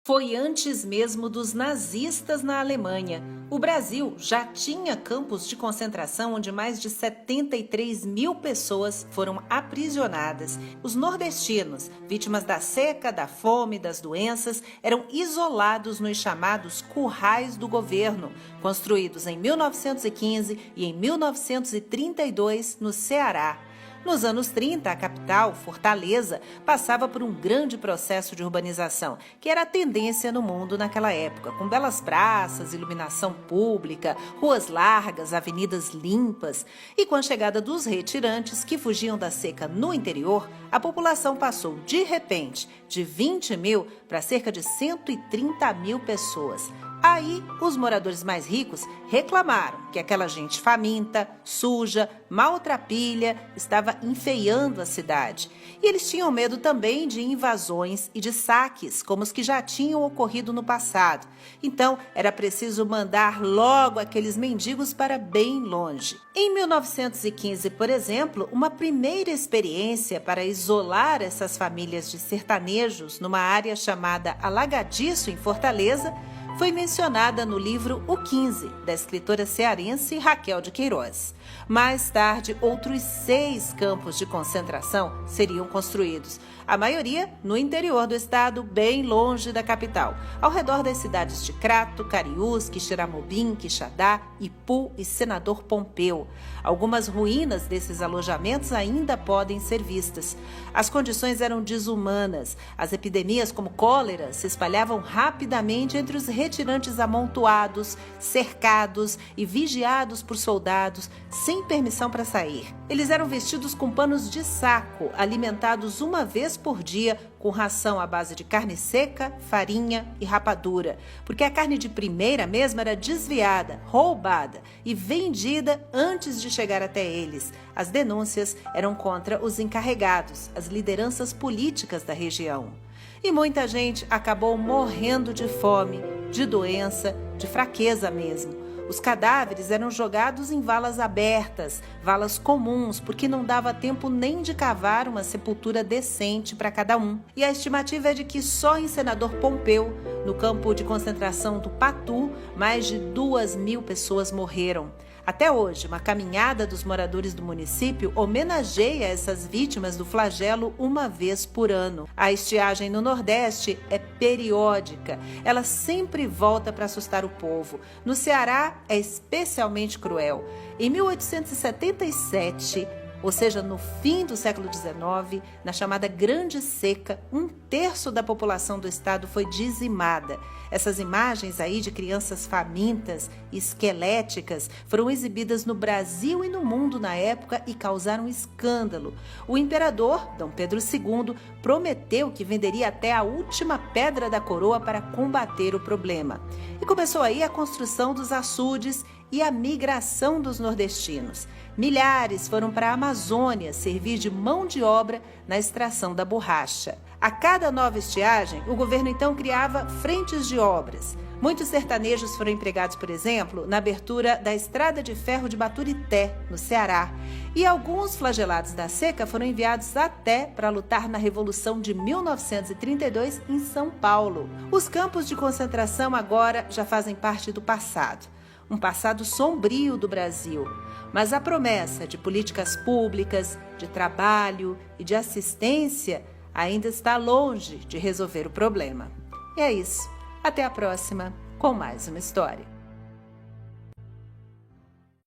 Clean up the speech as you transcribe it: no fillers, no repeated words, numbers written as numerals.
Foi antes mesmo dos nazistas na Alemanha. O Brasil já tinha campos de concentração onde mais de 73 mil pessoas foram aprisionadas. Os nordestinos, vítimas da seca, da fome, das doenças, eram isolados nos chamados currais do governo, construídos em 1915 e em 1932 no Ceará. Nos anos 30, a capital, Fortaleza, passava por um grande processo de urbanização, que era a tendência no mundo naquela época, com belas praças, iluminação pública, ruas largas, avenidas limpas. E com a chegada dos retirantes que fugiam da seca no interior, a população passou, de repente, de 20 mil para cerca de 130 mil pessoas. Aí, os moradores mais ricos reclamaram que aquela gente faminta, suja, maltrapilha, estava enfeiando a cidade. E eles tinham medo também de invasões e de saques, como os que já tinham ocorrido no passado. Então, era preciso mandar logo aqueles mendigos para bem longe. Em 1915, por exemplo, uma primeira experiência para isolar essas famílias de sertanejos numa área chamada Alagadiço, em Fortaleza, foi mencionada no livro O 15, da escritora cearense Raquel de Queiroz. Mais tarde, outros 6 campos de concentração seriam construídos, a maioria no interior do estado, bem longe da capital, ao redor das cidades de Crato, Cariús, Quixeramobim, Quixadá, Ipu e Senador Pompeu. Algumas ruínas desses alojamentos ainda podem ser vistas. As condições eram desumanas. As epidemias como cólera se espalhavam rapidamente entre os retirantes amontoados, cercados e vigiados por soldados, sem permissão para sair. Eles eram vestidos com panos de saco, alimentados uma vez por dia com ração à base de carne seca, farinha e rapadura, porque a carne de primeira mesmo era desviada, roubada e vendida antes de chegar até eles. As denúncias eram contra os encarregados, as lideranças políticas da região. E muita gente acabou morrendo de fome, de doença, de fraqueza mesmo. Os cadáveres eram jogados em valas abertas, valas comuns, porque não dava tempo nem de cavar uma sepultura decente para cada um. E a estimativa é de que só em Senador Pompeu, no campo de concentração do Patu, mais de 2.000 pessoas morreram. Até hoje, uma caminhada dos moradores do município homenageia essas vítimas do flagelo uma vez por ano. A estiagem no Nordeste é periódica. Ela sempre volta para assustar o povo. No Ceará, é especialmente cruel. Em 1877, ou seja, no fim do século XIX, na chamada Grande Seca, 1/3 da população do estado foi dizimada. Essas imagens aí de crianças famintas e esqueléticas foram exibidas no Brasil e no mundo na época e causaram escândalo. O imperador, Dom Pedro II, prometeu que venderia até a última pedra da coroa para combater o problema. E começou aí a construção dos açudes e a migração dos nordestinos. Milhares foram para a Amazônia servir de mão de obra na extração da borracha. A cada nova estiagem, o governo então criava frentes de obras. Muitos sertanejos foram empregados, por exemplo, na abertura da estrada de ferro de Baturité, no Ceará. E alguns flagelados da seca foram enviados até para lutar na Revolução de 1932 em São Paulo. Os campos de concentração agora já fazem parte do passado. Um passado sombrio do Brasil, mas a promessa de políticas públicas, de trabalho e de assistência ainda está longe de resolver o problema. E é isso. Até a próxima com mais uma história.